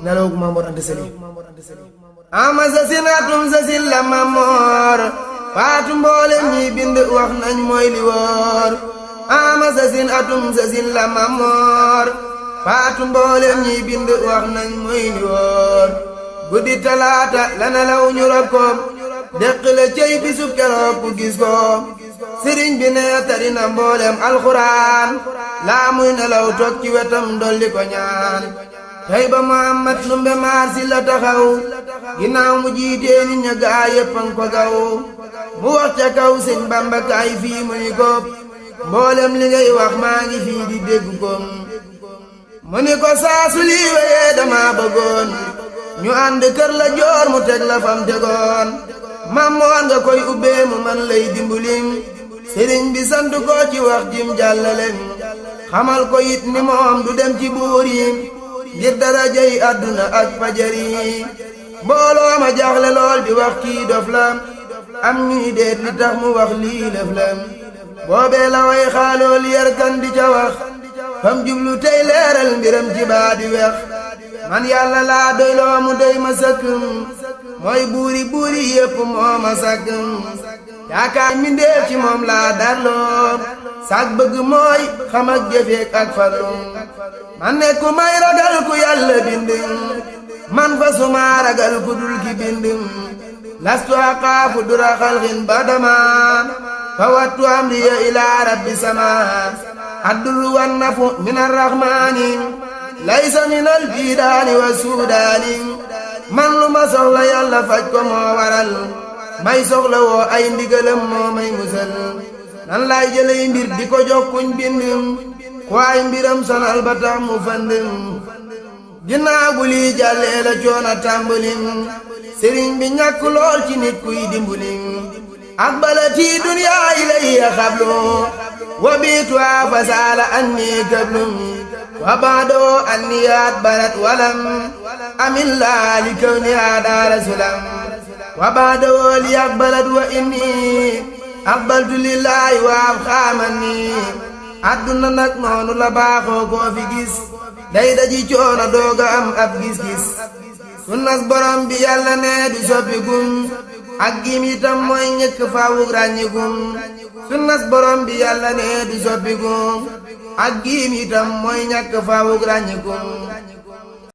nelawug Mamor Anta Sali ama sasin atum sasin la Mamor faatu mboolem ñi bind wax nañ mooy li wóor ama sasin atum sasin la Mamor faatu mboolem ñi bind wax nañ mooy li wóor guddi talaata la nelaw ñu rob ko deq la cey bisub keroog ku gis ko sëriñ bi ne tari na mboolem alxuraan laa muy nelaw toog ci wetam dolli ko ñaan tey ba Muhammad Numbe Maar si la taxaw ginnaaw mu jiitee nit ña gaa yëppan ko gaw mu wax ca kaw sëñ Bamba kaay fii mu ni ko mboolem li ngay wax maa ngi fii di dégg ko mu ni ko saasu lii wéyee dama bëggoon ñu ànd kër la joor mu teg la fam tegoon Mamor nga koy ubbee mu man lay dimbulim sëriñ bi sant ko ci wax jim jàllale xamal ko it ni moom du dem ci buur yi ngir darajay àdduna ak fajari mbooloo ma jaaxle lool di wax kii dof la am ñuy deet li tax mu wax lii lëf la boobee la way xaalool yarkan di ca wax fam jublu tey leeral mbiram ci baa di wex man yàlla laa doyloo mu doy ma sëkk mooy buuri yépp moo ma sàkk yaakaar mi ndeef ci moom laa darloo sag bëgg mooy xam ak jëfeek ak farlu man nekku may ragal ku yàlla bind man fa suma ragal ku dul ki bind lastu aqaafu dura xalxin badama fa wattu amriya ilaa rabbi sama addul wan nafu min arrahmaani laysa min albidaani wa suudaani man lu ma soxla yàlla faj ko moo waral may soxla woo ay ndigalam moo may musal nan laay jëlay mbir di ko jox kuñ bind ku ay mbiram sonal ba tax mu fënd ginnaaw bu lii jàllee la coona tàmbalim sëriñ bi ñàkk lool ci nit kuy dimbulim ak balati duniyaa ilayya xablu wa biituwaa fasaala anni kablum wa baadoo anniyaat barat walam amillaa li kawnihaa daara sulam wa baadoo li aqbalat wa inni aqbaltu lillaahi wa ab xaamanni adduna nag noonu la baaxoo koo fi gis day daji coono dooga am ab gis-gis sunnas borom bi yàlla ne du soppigum ak gim itam mooy ñëkk faawug ràññigum sunnas borom bi yàlla ne du soppigum ak gim itam mooy ñàkk faawug ràññigum